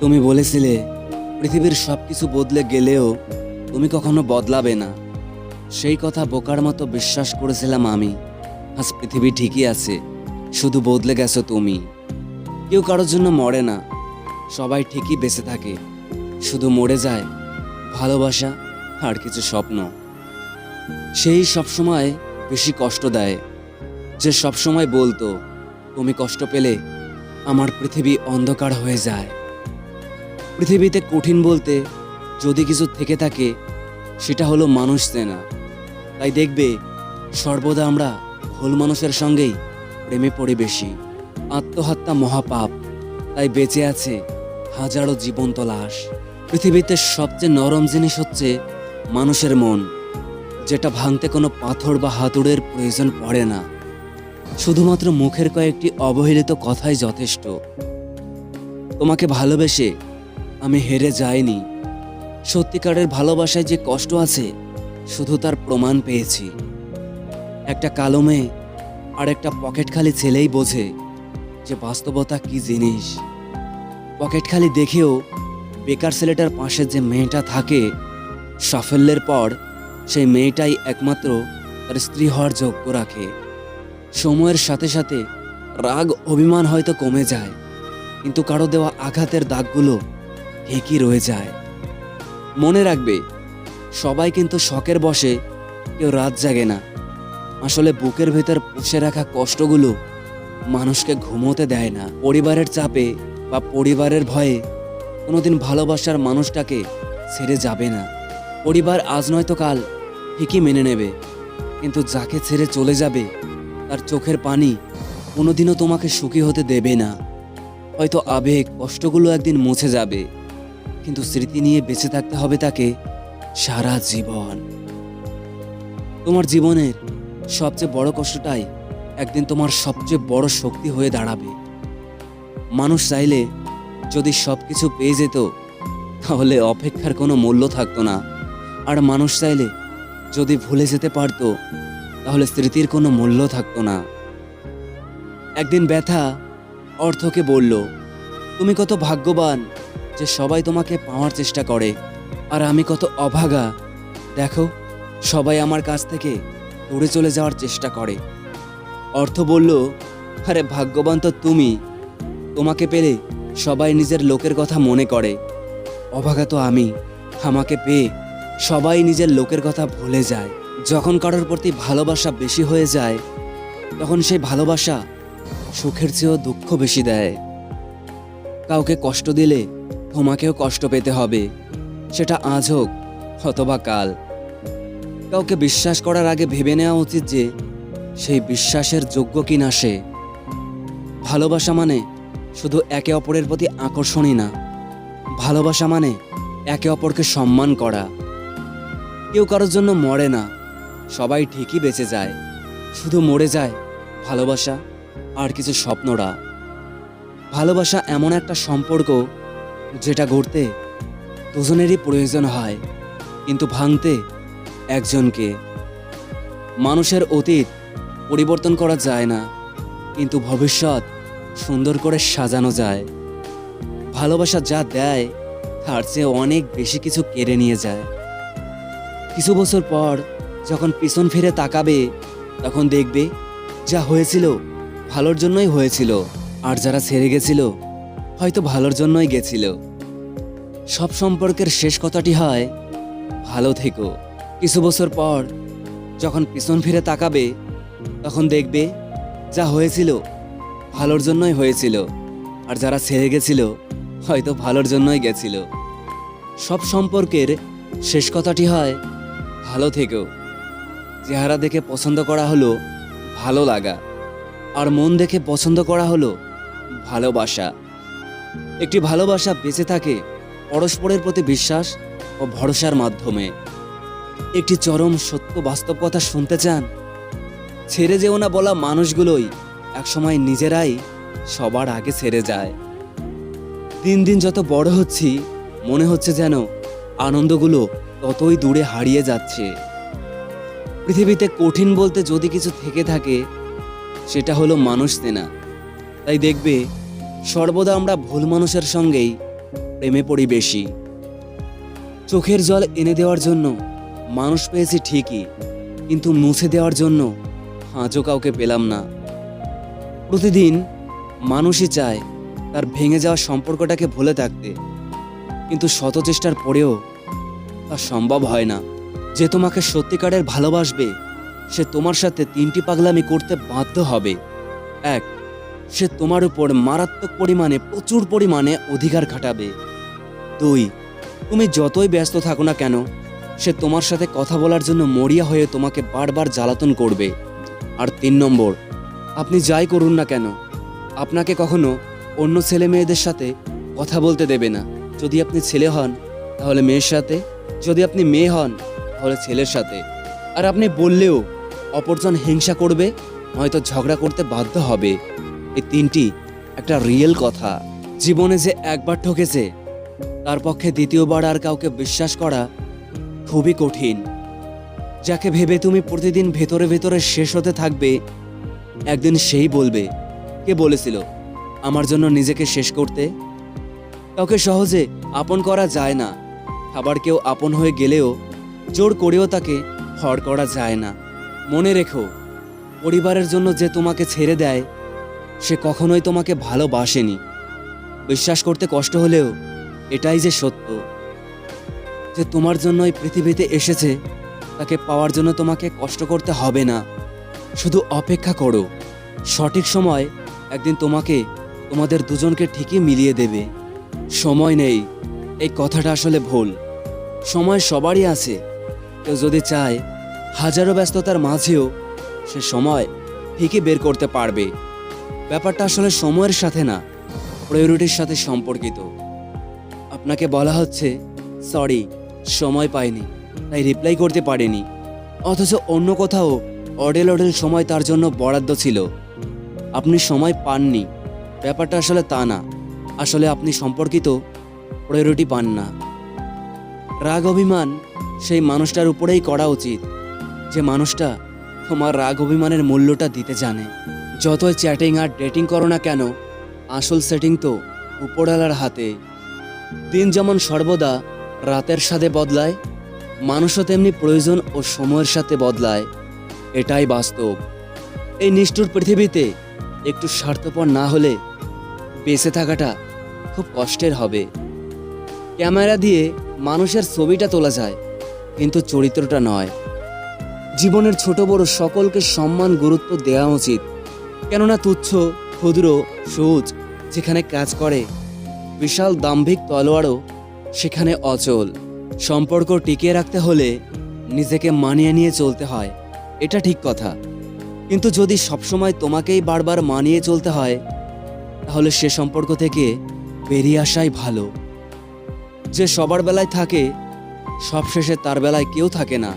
তুমি বলেছিলে পৃথিবীর সবকিছু বদলে গেলেও তুমি কখনো বদলাবে না। সেই কথা বোকার মতো বিশ্বাস করেছিলাম আমি। আজ পৃথিবী ঠিকই আছে, শুধু বদলে গেছো তুমি। কেউ কারোর জন্য মরে না, সবাই ঠিকই বেঁচে থাকে, শুধু মরে যায় ভালোবাসা আর কিছু স্বপ্ন। সেই সবসময় বেশি কষ্ট দেয়, যে সবসময় বলতো তুমি কষ্ট পেলে আমার পৃথিবী অন্ধকার হয়ে যায়। পৃথিবীতে কঠিন বলতে যদি কিছু থেকে থাকে সেটা হলো মানুষ চেনা। তাই দেখবে সর্বদা আমরা ভুল মানুষের সঙ্গেই প্রেমে পড়ি বেশি। আত্মহত্যা মহাপাপ, তাই বেঁচে আছে হাজারো জীবন্ত লাশ। পৃথিবীতে সবচেয়ে নরম জিনিস হচ্ছে মানুষের মন, যেটা ভাঙতে কোনো পাথর বা হাতুড়ের প্রয়োজন পড়ে না। শুধুমাত্র মুখের কয়েকটি অবহেলিত কথাই যথেষ্ট। তোমাকে ভালোবেসে আমি হেরে যাইনি। সত্যিকারের ভালোবাসায় যে কষ্ট আছে শুধু তার প্রমাণ পেয়েছি। একটা কালো মেয়ে আর একটা পকেট খালি ছেলেই বোঝে যে বাস্তবতা কি জিনিস। পকেট খালি দেখেও বেকার ছেলেটার পাশে যে মেয়েটা থাকে, সাফল্যের পর সেই মেয়েটাই একমাত্র তার স্ত্রী হওয়ার যোগ্য রাখে। সময়ের সাথে সাথে রাগ অভিমান হয়তো কমে যায়, কিন্তু কারো দেওয়া আঘাতের দাগগুলো ঠিকই রয়ে যায়। মনে রাখবে, সবাই কিন্তু শখের বশে কেউ রাত জাগে না। আসলে বুকের ভেতর পুষে রাখা কষ্টগুলো মানুষকে ঘুমোতে দেয় না। পরিবারের চাপে বা পরিবারের ভয়ে কোনোদিন ভালোবাসার মানুষটাকে ছেড়ে যাবে না। পরিবার আজ নয়তো কাল ঠিকই মেনে নেবে, কিন্তু যাকে ছেড়ে চলে যাবে তার চোখের পানি কোনোদিনও তোমাকে সুখী হতে দেবে না। হয়তো আবেগ কষ্টগুলো একদিন মুছে যাবে, কিন্তু স্মৃতি নিয়ে বেঁচে থাকতে হবে তাকে সারা জীবন। তোমার জীবনের সবচেয়ে বড় কষ্টটাই একদিন তোমার সবচেয়ে বড় শক্তি হয়ে দাঁড়াবে। মানুষ চাইলে যদি সবকিছু পেয়ে যেত তাহলে অপেক্ষার কোনো মূল্য থাকতো না। আর মানুষ চাইলে যদি ভুলে যেতে পারতো তাহলে স্মৃতির কোনো মূল্য থাকতো না। একদিন ব্যথা অর্থকে বলল, তুমি কত ভাগ্যবান যে সবাই তোমাকে পাওয়ার চেষ্টা করে, আর আমি কত অভাগা, দেখো সবাই আমার কাছ থেকে দূরে চলে যাওয়ার চেষ্টা করে। অর্থ বলল, আরে ভাগ্যবান তো তুমি, তোমাকে পেলে সবাই নিজের লোকের কথা মনে করে। অভাগা তো আমি, আমাকে পেয়ে সবাই নিজের লোকের কথা ভুলে যায়। যখন কারোর প্রতি ভালোবাসা বেশি হয়ে যায় তখন সেই ভালোবাসা সুখের চেয়েও দুঃখ বেশি দেয়। কাউকে কষ্ট দিলে তোমাকেও কষ্ট পেতে হবে, সেটা আজ হোক অথবা কাল। কাউকে বিশ্বাস করার আগে ভেবে নেওয়া উচিত যে সেই বিশ্বাসের যোগ্য কিনা সে। ভালোবাসা মানে শুধু একে অপরের প্রতি আকর্ষণই না, ভালোবাসা মানে একে অপরকে সম্মান করা। কেউ কারোর জন্য মরে না, সবাই ঠিকই বেঁচে যায়, শুধু মরে যায় ভালোবাসা আর কিছু স্বপ্নরা। ভালোবাসা এমন একটা সম্পর্ক যেটা গড়তে দুজনেরই প্রয়োজন হয়, কিন্তু ভাঙতে একজনকে। মানুষের অতীত পরিবর্তন করা যায় না, কিন্তু ভবিষ্যৎ সুন্দর করে সাজানো যায়। ভালোবাসা যা দেয় তার চেয়ে অনেক বেশি কিছু কেড়ে নিয়ে যায়। কিছু বছর পর যখন পিছন ফিরে তাকাবে তখন দেখবে যা হয়েছিল ভালোর জন্যই হয়েছিল, আর যারা ছেড়ে গেছিল হয়তো ভালোর জন্যই গেছিল। সব সম্পর্কের শেষ কথাটি হয় ভালো থেকো। কিছু বছর পর যখন পিছন ফিরে তাকাবে তখন দেখবে যা হয়েছিল ভালোর জন্যই হয়েছিল, আর যারা ছেড়ে গেছিল হয়তো ভালোর জন্যই গেছিল। সব সম্পর্কের শেষ কথাটি হয় ভালো থেকো। চেহারা দেখে পছন্দ করা হলো ভালো লাগা, আর মন দেখে পছন্দ করা হলো ভালোবাসা। একটি ভালোবাসা বেঁচে থাকে পরস্পরের প্রতি বিশ্বাস ও ভরসার মাধ্যমে। একটি চরম সত্য বাস্তব কথা শুনতে চান? ছেড়ে যেও না বলা মানুষগুলোই একসময় নিজেরাই সবার আগে ছেড়ে যায়। দিন দিন যত বড় হচ্ছি মনে হচ্ছে যেন আনন্দগুলো ততই দূরে হারিয়ে যাচ্ছে। পৃথিবীতে কঠিন বলতে যদি কিছু থেকে থাকে সেটা হলো মানুষ চেনা। তাই দেখবে সর্বদা আমরা ভুল মানুষের সঙ্গেই প্রেমে পড়ি বেশি। চোখের জল এনে দেওয়ার জন্য মানুষ পেয়েছি ঠিকই, কিন্তু মুছে দেওয়ার জন্য আজও কাউকে পেলাম না। প্রতিদিন মানুষই চায় তার ভেঙে যাওয়া সম্পর্কটাকে ভুলে থাকতে, কিন্তু শত চেষ্টার পরেও তা সম্ভব হয় না। যে তোমাকে সত্যিকারের ভালোবাসবে সে তোমার সাথে 3টি পাগলামি করতে বাধ্য হবে। 1, সে তোমার উপর মারাত্মক পরিমাণে, প্রচুর পরিমাণে অধিকার খাটাবে। 2, তুমি যতই ব্যস্ত থাকো না কেন সে তোমার সাথে কথা বলার জন্য মরিয়া হয়ে তোমাকে বারবার জ্বালাতন করবে। আর 3 নম্বর, আপনি যাই করুন না কেন আপনাকে কখনো অন্য ছেলে মেয়েদের সাথে কথা বলতে দেবে না। যদি আপনি ছেলে হন তাহলে মেয়ের সাথে, যদি আপনি মেয়ে হন তাহলে ছেলের সাথে। আর আপনি বললেও অপরজন হিংসা করবে, হয়তো ঝগড়া করতে বাধ্য হবে। এই 3টি একটা রিয়েল কথা। জীবনে যে একবার ঠকেছে তার পক্ষে দ্বিতীয়বার আর কাউকে বিশ্বাস করা খুবই কঠিন। যাকে ভেবে তুমি প্রতিদিন ভেতরে ভেতরে শেষ হতে থাকবে, একদিন সেই বলবে, কে বলেছিল আমার জন্য নিজেকে শেষ করতে? কাউকে সহজে আপন করা যায় না, আবার কেউ আপন হয়ে গেলেও জোর করেও তাকে হর করা যায় না। মনে রেখো, পরিবারের জন্য যে তোমাকে ছেড়ে দেয় সে কখনোই তোমাকে ভালোবাসেনি। বিশ্বাস করতে কষ্ট হলেও এটাই যে সত্য, যে তোমার জন্য এই পৃথিবীতে এসেছে তাকে পাওয়ার জন্য তোমাকে কষ্ট করতে হবে না। শুধু অপেক্ষা করো, সঠিক সময় একদিন তোমাদের দুজনকে ঠিকই মিলিয়ে দেবে। সময় নেই, এই কথাটা আসলে ভুল। সময় সবারই আছে। কেউ যদি চায় হাজারো ব্যস্ততার মাঝেও সে সময় ঠিকই বের করতে পারবে। ব্যাপারটা আসলে সময়ের সাথে না, প্রায়োরিটির সাথে সম্পর্কিত। আপনাকে বলা হচ্ছে সরি, সময় পাইনি তাই রিপ্লাই করতে পারেনি, অথচ অন্য কোথাও অডেল সময় তার জন্য বরাদ্দ ছিল। আপনি সময় পাননি, ব্যাপারটা আসলে তা না। আসলে আপনি সম্পর্কিত প্রায়োরিটি পান না। রাগ অভিমান সেই মানুষটার উপরেই করা উচিত যে মানুষটা তোমার রাগ অভিমানের মূল্যটা দিতে জানে। যতই চ্যাটিং আর ডেটিং করো না কেন, আসল সেটিং তো উপরওয়ালার হাতে। দিন যেমন সর্বদা রাতের সাথে বদলায়, মানুষও তেমনি প্রয়োজন ও সময়ের সাথে বদলায়। এটাই বাস্তব। এই নিষ্ঠুর পৃথিবীতে একটু স্বার্থপর না হলে বেঁচে থাকাটা খুব কষ্টের হবে। ক্যামেরা দিয়ে মানুষের ছবিটা তোলা যায়, কিন্তু চরিত্রটা নয়। জীবনের ছোট বড় সকলকে সম্মান, গুরুত্ব দেওয়া উচিত। কেননা তুচ্ছ, ক্ষুদ্র, সূচ যেখানে কাজ করে, বিশাল দাম্ভিক তলোয়ারও সেখানে অচল। সম্পর্ক টিকিয়ে রাখতে হলে নিজেকে মানিয়ে নিয়ে চলতে হয়, এটা ঠিক কথা। কিন্তু যদি সবসময় তোমাকেই বারবার মানিয়ে চলতে হয়, তাহলে সে সম্পর্ক থেকে বেরিয়ে আসাই ভালো। যে সবার বেলায় থাকে, সবশেষে তার বেলায় কেউ থাকে না।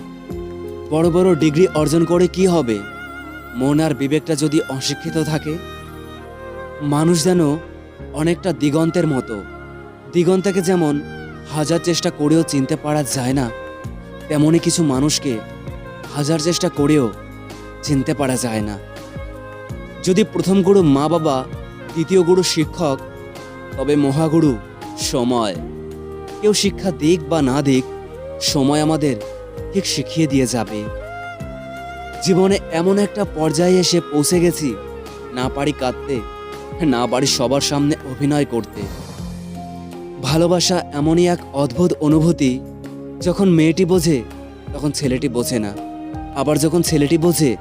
বড় বড় ডিগ্রি অর্জন করে কি হবে, মন আর বিবেকটা যদি অশিক্ষিত থাকে? মানুষ যেন অনেকটা দিগন্তের মতো। দিগন্তকে যেমন হাজার চেষ্টা করেও চিনতে পারা যায় না, তেমনি কিছু মানুষকে হাজার চেষ্টা করেও চিনতে পারা যায় না। যদি প্রথম গুরু মা বাবা, দ্বিতীয় গুরু শিক্ষক, তবে মহাগুরু সময়। কেউ শিক্ষা দিক বা না দিক, সময় আমাদের ঠিক শিখিয়ে দিয়ে যাবে। জীবনে এমন একটা পর্যায়ে এসে পৌঁছে গেছি, না পারি কাঁদতে, না পারি সবার সামনে অভিনয় করতে। ভালোবাসা এমনই এক অদ্ভুত অনুভূতি, যখন মেয়েটি বোঝে তখন ছেলেটি বোঝে না, আবার যখন ছেলেটি বোঝে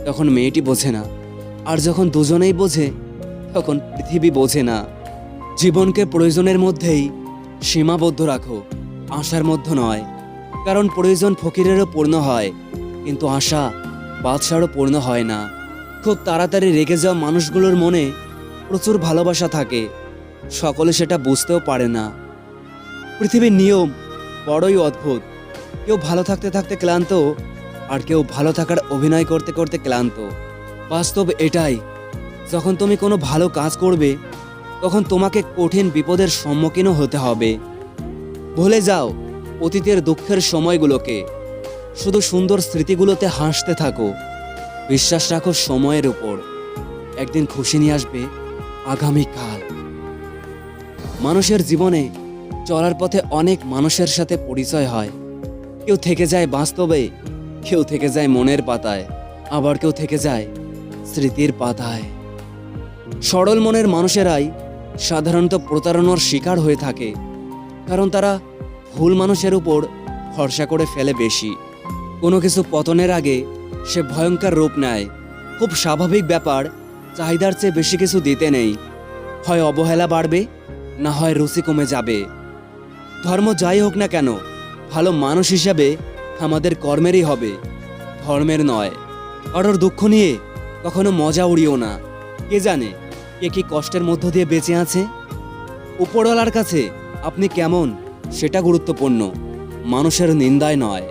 তখন মেয়েটি বোঝে না, আর যখন দুজনেই বোঝে তখন পৃথিবী বোঝে না। জীবনকে প্রয়োজনের মধ্যেই সীমাবদ্ধ রাখো, আশার মধ্যে নয়। কারণ প্রয়োজন ফকিরেরও পূর্ণ হয়, কিন্তু আশা বাদশারও পূর্ণ হয় না। খুব তাড়াতাড়ি রেগে যাওয়া মানুষগুলোর মনে প্রচুর ভালোবাসা থাকে, সকলে সেটা বুঝতেও পারে না। পৃথিবীর নিয়ম বড়ই অদ্ভুত। কেউ ভালো থাকতে থাকতে ক্লান্ত, আর কেউ ভালো থাকার অভিনয় করতে করতে ক্লান্ত। বাস্তব এটাই, যখন তুমি কোনো ভালো কাজ করবে তখন তোমাকে কঠিন বিপদের সম্মুখীনও হতে হবে। ভুলে যাও অতীতের দুঃখের সময়গুলোকে, শুধু সুন্দর স্মৃতিগুলোতে হাসতে থাকো। বিশ্বাস রাখো সময়ের উপর, একদিন খুশি নিয়ে আসবে আগামীকাল। মানুষের জীবনে চলার পথে অনেক মানুষের সাথে পরিচয় হয়। কেউ থেকে যায় বাস্তবে, কেউ থেকে যায় মনের পাতায়, আবার কেউ থেকে যায় স্মৃতির পাতায়। সরল মনের মানুষেরাই সাধারণত প্রতারণার শিকার হয়ে থাকে, কারণ তারা ভুল মানুষের উপর ভরসা করে ফেলে বেশি। কোনো কিছু পতনের আগে সে ভয়ঙ্কর রূপ নেয়। খুব স্বাভাবিক ব্যাপার, চাহিদার চেয়ে বেশি কিছু দিতে নেই। হয় অবহেলা বাড়বে, না হয় রুচি কমে যাবে। ধর্ম যাই হোক না কেন, ভালো মানুষ হিসাবে আমাদের কর্মেরই হবে, ধর্মের নয়। কারোর দুঃখ নিয়ে কখনো মজা উড়িও না। কে জানে কে কি কষ্টের মধ্য দিয়ে বেঁচে আছে। উপরওয়ালার কাছে আপনি কেমন সেটা গুরুত্বপূর্ণ, মানুষের নিন্দায় নয়।